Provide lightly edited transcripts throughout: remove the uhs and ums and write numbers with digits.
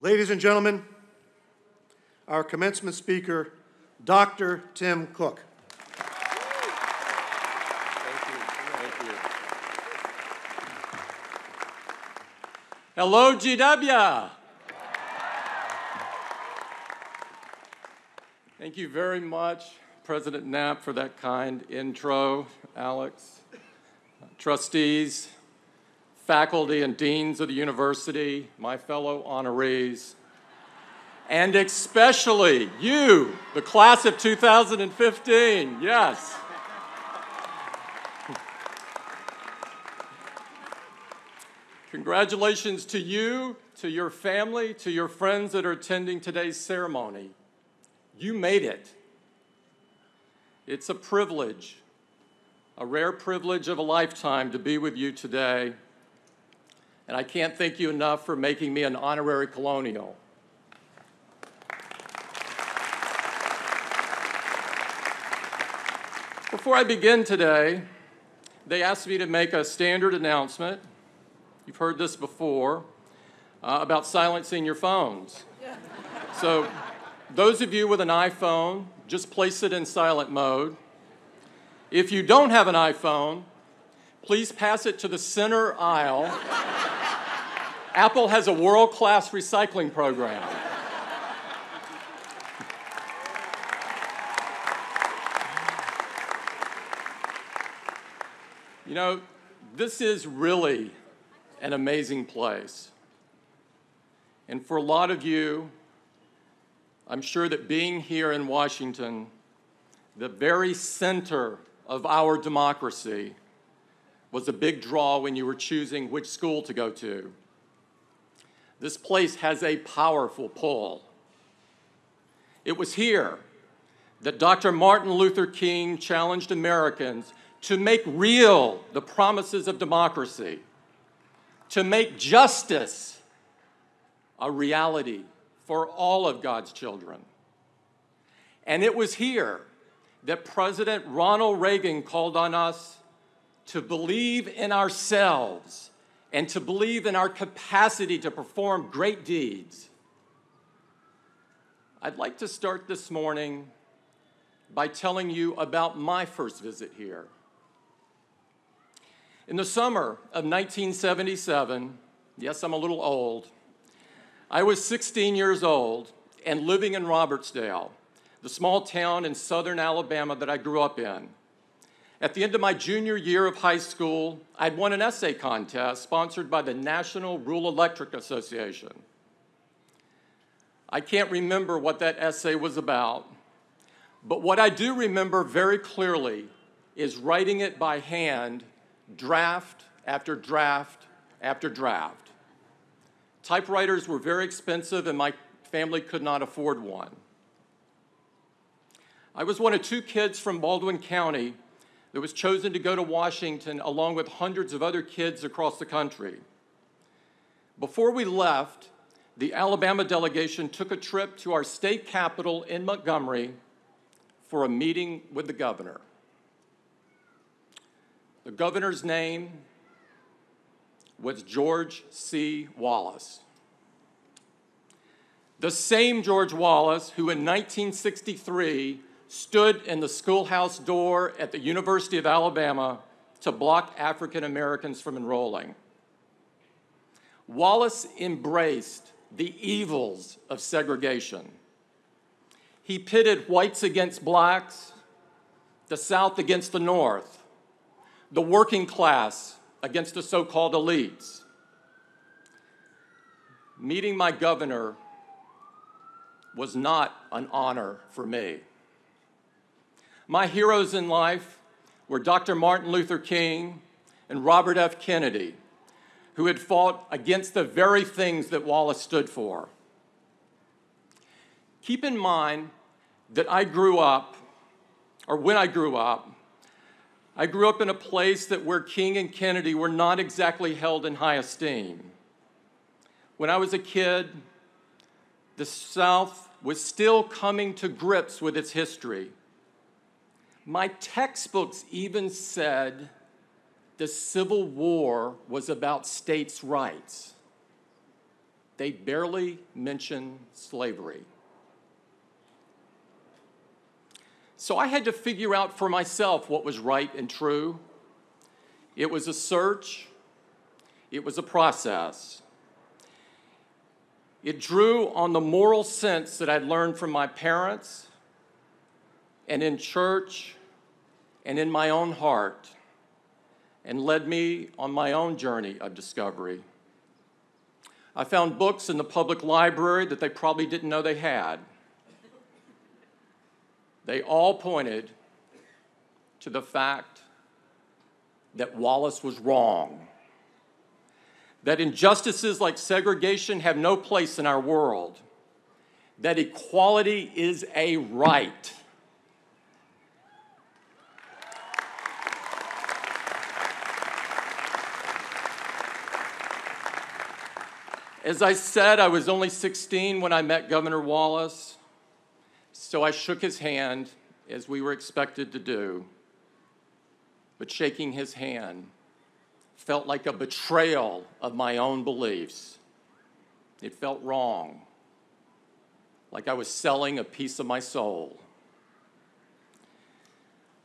Ladies and gentlemen, our commencement speaker, Dr. Tim Cook. Thank you. Hello, GW. Thank you very much, President Knapp, for that kind intro, Alex. Trustees, faculty and deans of the university, my fellow honorees, and especially you, the class of 2015, yes. Congratulations to you, to your family, to your friends that are attending today's ceremony. You made it. It's a privilege, a rare privilege of a lifetime to be with you today. And I can't thank you enough for making me an honorary colonial. Before I begin today, they asked me to make a standard announcement. You've heard this before, about silencing your phones. So those of you with an iPhone, just place it in silent mode. If you don't have an iPhone, please pass it to the center aisle. Apple has a world-class recycling program. You know, this is really an amazing place. And for a lot of you, I'm sure that being here in Washington, the very center of our democracy, was a big draw when you were choosing which school to go to. This place has a powerful pull. It was here that Dr. Martin Luther King challenged Americans to make real the promises of democracy, to make justice a reality for all of God's children. And it was here that President Ronald Reagan called on us to believe in ourselves and to believe in our capacity to perform great deeds. I'd like to start this morning by telling you about my first visit here. In the summer of 1977, yes, I'm a little old, I was 16 years old and living in Robertsdale, the small town in southern Alabama that I grew up in. At the end of my junior year of high school, I'd won an essay contest sponsored by the National Rural Electric Association. I can't remember what that essay was about, but what I do remember very clearly is writing it by hand, draft after draft after draft. Typewriters were very expensive and my family could not afford one. I was one of two kids from Baldwin County that was chosen to go to Washington along with hundreds of other kids across the country. Before we left, the Alabama delegation took a trip to our state capital in Montgomery for a meeting with the governor. The governor's name was George C. Wallace. The same George Wallace who in 1963 stood in the schoolhouse door at the University of Alabama to block African Americans from enrolling. Wallace embraced the evils of segregation. He pitted whites against blacks, the South against the North, the working class against the so-called elites. Meeting my governor was not an honor for me. My heroes in life were Dr. Martin Luther King and Robert F. Kennedy, who had fought against the very things that Wallace stood for. Keep in mind that when I grew up in a place where King and Kennedy were not exactly held in high esteem. When I was a kid, the South was still coming to grips with its history. My textbooks even said the Civil War was about states' rights. they barely mention slavery. So I had to figure out for myself what was right and true. It was a search. It was a process. It drew on the moral sense that I'd learned from my parents and in church and in my own heart, and led me on my own journey of discovery. I found books in the public library that they probably didn't know they had. They all pointed to the fact that Wallace was wrong, that injustices like segregation have no place in our world, that equality is a right. As I said, I was only 16 when I met Governor Wallace, so I shook his hand, as we were expected to do. But shaking his hand felt like a betrayal of my own beliefs. It felt wrong, like I was selling a piece of my soul.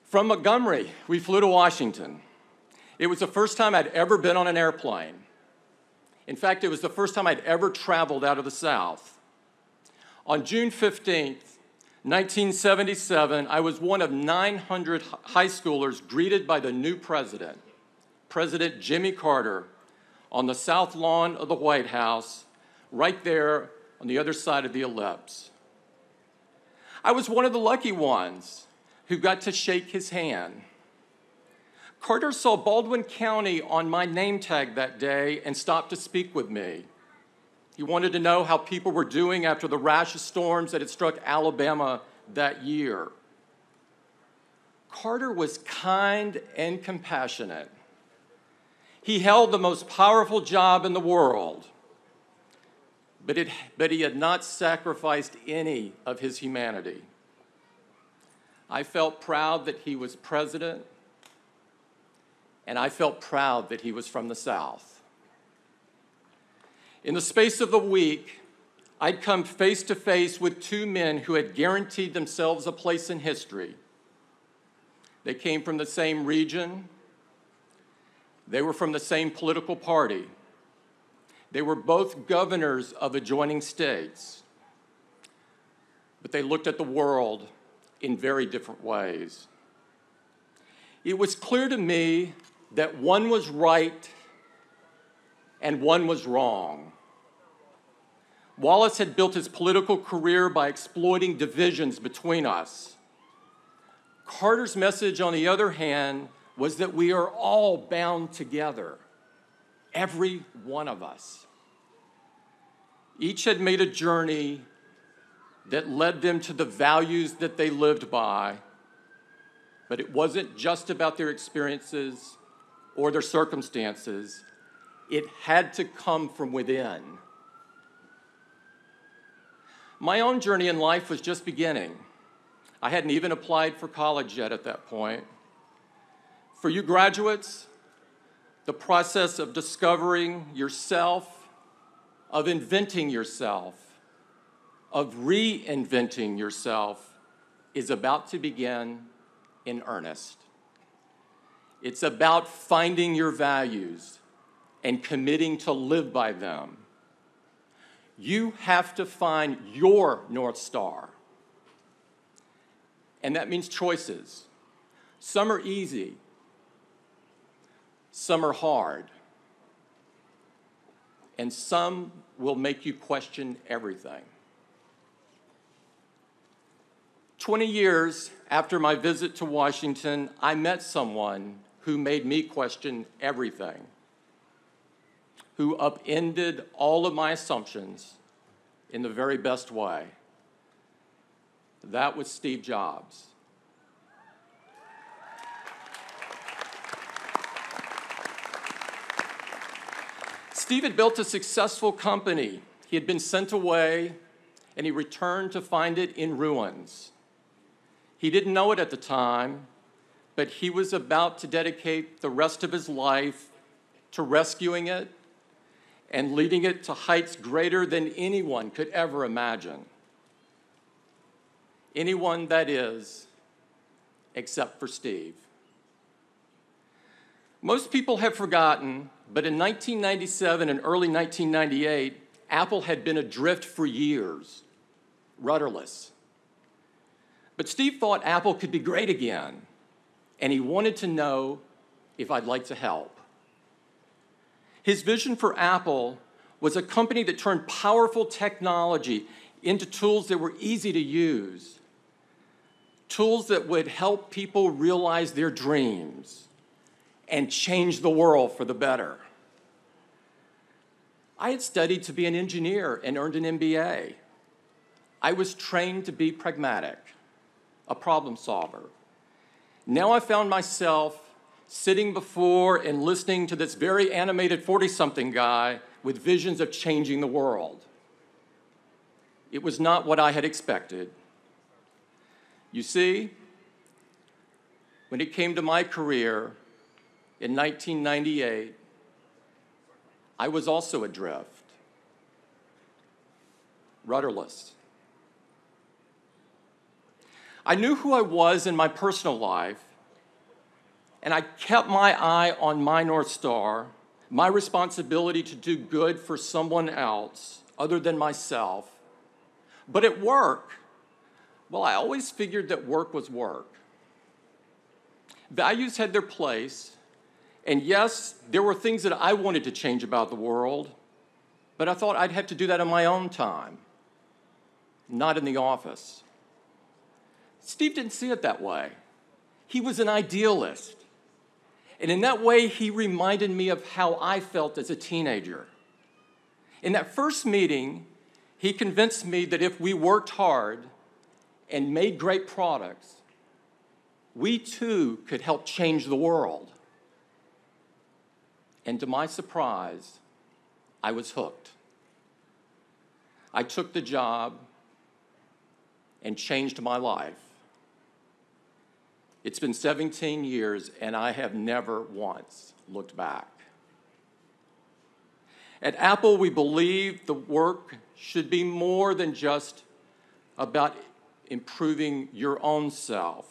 From Montgomery, we flew to Washington. It was the first time I'd ever been on an airplane. In fact, it was the first time I'd ever traveled out of the South. On June 15th, 1977, I was one of 900 high schoolers greeted by the new president, President Jimmy Carter, on the south lawn of the White House, right there on the other side of the ellipse. I was one of the lucky ones who got to shake his hand. Carter saw Baldwin County on my name tag that day and stopped to speak with me. He wanted to know how people were doing after the rash of storms that had struck Alabama that year. Carter was kind and compassionate. He held the most powerful job in the world, but he had not sacrificed any of his humanity. I felt proud that he was president, and I felt proud that he was from the South. In the space of a week, I'd come face to face with two men who had guaranteed themselves a place in history. They came from the same region. They were from the same political party. They were both governors of adjoining states. But they looked at the world in very different ways. It was clear to me that one was right and one was wrong. Wallace had built his political career by exploiting divisions between us. Carter's message, on the other hand, was that we are all bound together, every one of us. Each had made a journey that led them to the values that they lived by, but it wasn't just about their experiences or their circumstances. It had to come from within. My own journey in life was just beginning. I hadn't even applied for college yet at that point. For you graduates, the process of discovering yourself, of inventing yourself, of reinventing yourself is about to begin in earnest. It's about finding your values and committing to live by them. You have to find your North Star. And that means choices. Some are easy. Some are hard. And some will make you question everything. 20 years after my visit to Washington, I met someone who made me question everything, who upended all of my assumptions in the very best way. That was Steve Jobs. Steve had built a successful company. He had been sent away, and he returned to find it in ruins. He didn't know it at the time, but he was about to dedicate the rest of his life to rescuing it and leading it to heights greater than anyone could ever imagine. Anyone, that is, except for Steve. Most people have forgotten, but in 1997 and early 1998, Apple had been adrift for years, rudderless. But Steve thought Apple could be great again, and he wanted to know if I'd like to help. His vision for Apple was a company that turned powerful technology into tools that were easy to use, tools that would help people realize their dreams and change the world for the better. I had studied to be an engineer and earned an MBA. I was trained to be pragmatic, a problem solver. Now I found myself sitting before and listening to this very animated 40-something guy with visions of changing the world. It was not what I had expected. You see, when it came to my career in 1998, I was also adrift, rudderless. I knew who I was in my personal life, and I kept my eye on my North Star, my responsibility to do good for someone else other than myself. But at work, well, I always figured that work was work. Values had their place, and yes, there were things that I wanted to change about the world, but I thought I'd have to do that on my own time, not in the office. Steve didn't see it that way. He was an idealist. And in that way, he reminded me of how I felt as a teenager. In that first meeting, he convinced me that if we worked hard and made great products, we too could help change the world. And to my surprise, I was hooked. I took the job and changed my life. It's been 17 years, and I have never once looked back. At Apple, we believe the work should be more than just about improving your own self.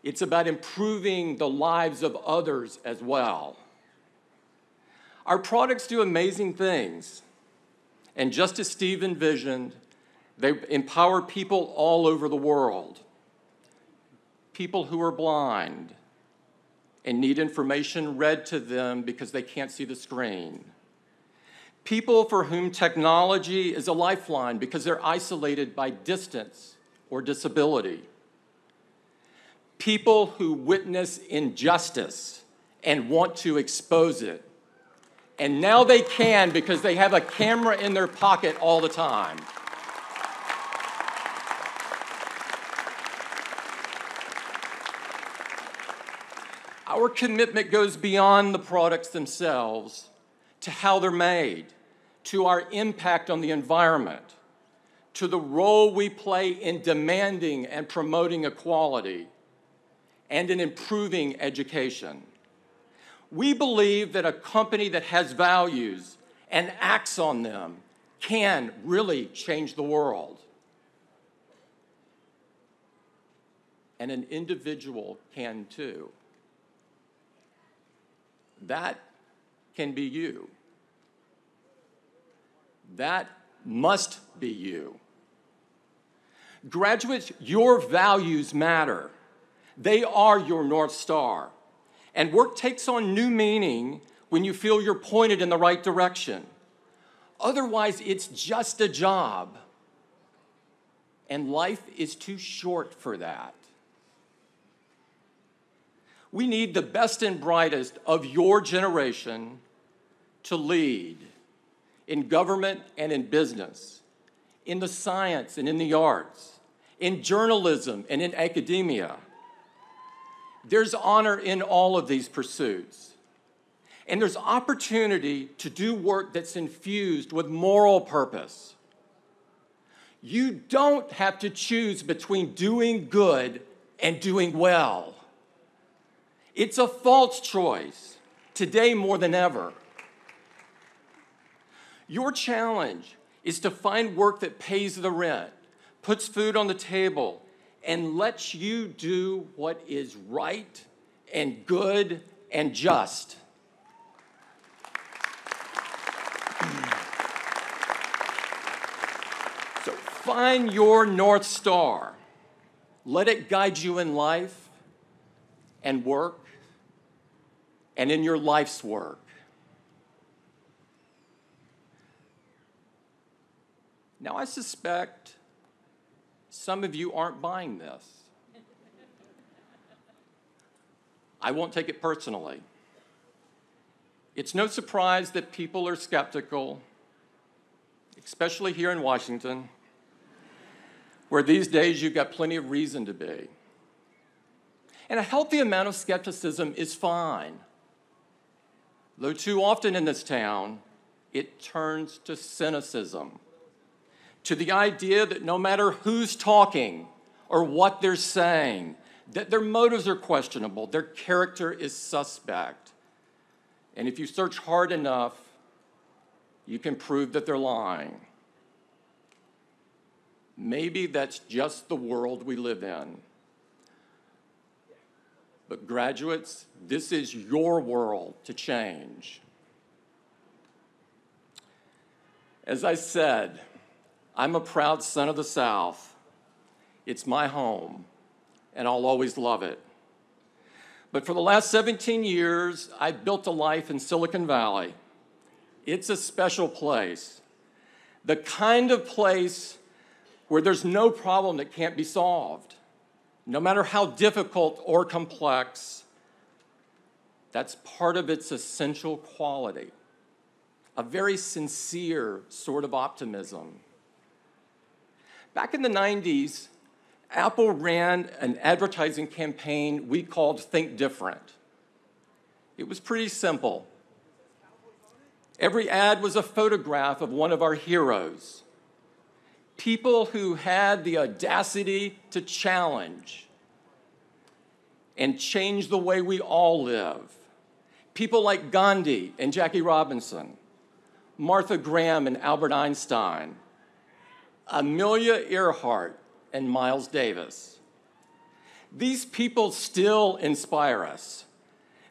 It's about improving the lives of others as well. Our products do amazing things, and just as Steve envisioned, they empower people all over the world. People who are blind and need information read to them because they can't see the screen. People for whom technology is a lifeline because they're isolated by distance or disability. People who witness injustice and want to expose it. And now they can because they have a camera in their pocket all the time. Our commitment goes beyond the products themselves to how they're made, to our impact on the environment, to the role we play in demanding and promoting equality, and in improving education. We believe that a company that has values and acts on them can really change the world. And an individual can too. That can be you. That must be you. Graduates, your values matter. They are your North Star. And work takes on new meaning when you feel you're pointed in the right direction. Otherwise, it's just a job. And life is too short for that. We need the best and brightest of your generation to lead in government and in business, in the science and in the arts, in journalism and in academia. There's honor in all of these pursuits. And there's opportunity to do work that's infused with moral purpose. You don't have to choose between doing good and doing well. It's a false choice, today more than ever. Your challenge is to find work that pays the rent, puts food on the table, and lets you do what is right and good and just. So find your North Star. Let it guide you in life and work and in your life's work. Now, I suspect some of you aren't buying this. I won't take it personally. It's no surprise that people are skeptical, especially here in Washington, where these days you've got plenty of reason to be. And a healthy amount of skepticism is fine. Though too often in this town, it turns to cynicism, to the idea that no matter who's talking or what they're saying, that their motives are questionable, their character is suspect. And if you search hard enough, you can prove that they're lying. Maybe that's just the world we live in. But graduates, this is your world to change. As I said, I'm a proud son of the South. It's my home, and I'll always love it. But for the last 17 years, I've built a life in Silicon Valley. It's a special place, the kind of place where there's no problem that can't be solved. No matter how difficult or complex, that's part of its essential quality, a very sincere sort of optimism. Back in the 90s, Apple ran an advertising campaign we called Think Different. It was pretty simple. Every ad was a photograph of one of our heroes, people who had the audacity to challenge and change the way we all live. People like Gandhi and Jackie Robinson, Martha Graham and Albert Einstein, Amelia Earhart and Miles Davis. These people still inspire us.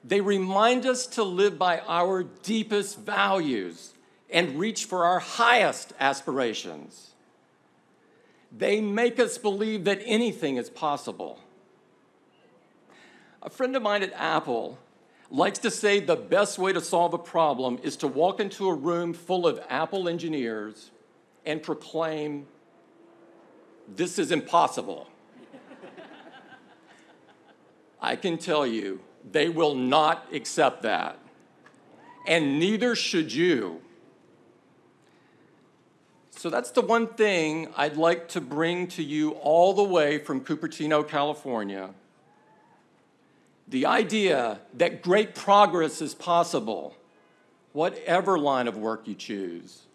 They remind us to live by our deepest values and reach for our highest aspirations. They make us believe that anything is possible. A friend of mine at Apple likes to say the best way to solve a problem is to walk into a room full of Apple engineers and proclaim, "This is impossible." I can tell you, they will not accept that, and neither should you. So that's the one thing I'd like to bring to you all the way from Cupertino, California. The idea that great progress is possible, whatever line of work you choose.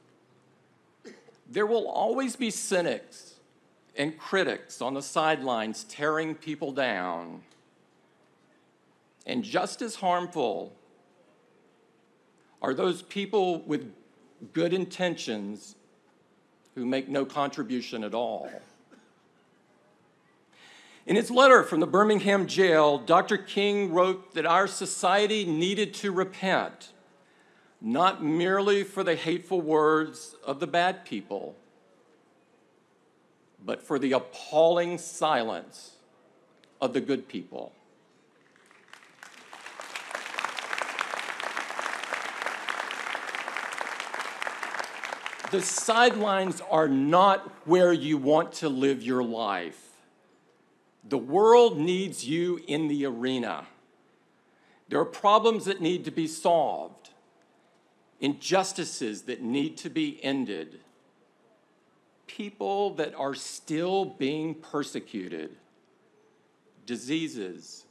There will always be cynics and critics on the sidelines tearing people down. And just as harmful are those people with good intentions who make no contribution at all. In his letter from the Birmingham jail, Dr. King wrote that our society needed to repent, not merely for the hateful words of the bad people, but for the appalling silence of the good people. The sidelines are not where you want to live your life. The world needs you in the arena. There are problems that need to be solved, injustices that need to be ended, people that are still being persecuted, diseases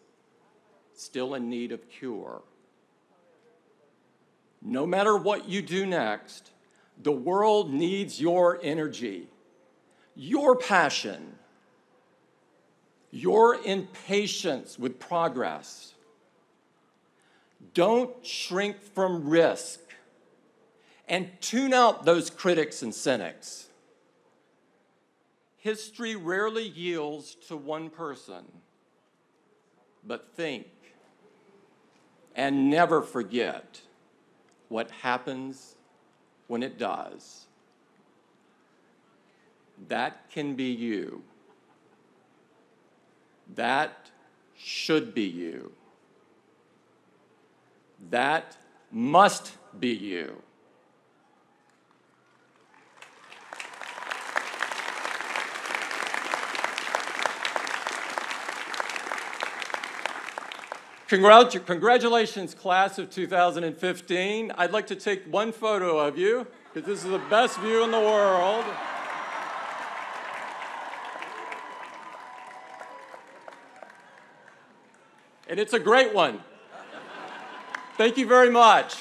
still in need of cure. No matter what you do next, the world needs your energy, your passion, your impatience with progress. Don't shrink from risk and tune out those critics and cynics. History rarely yields to one person, but think and never forget what happens when it does. That can be you. That should be you. That must be you. Congratulations, class of 2015. I'd like to take one photo of you, because this is the best view in the world. And it's a great one. Thank you very much.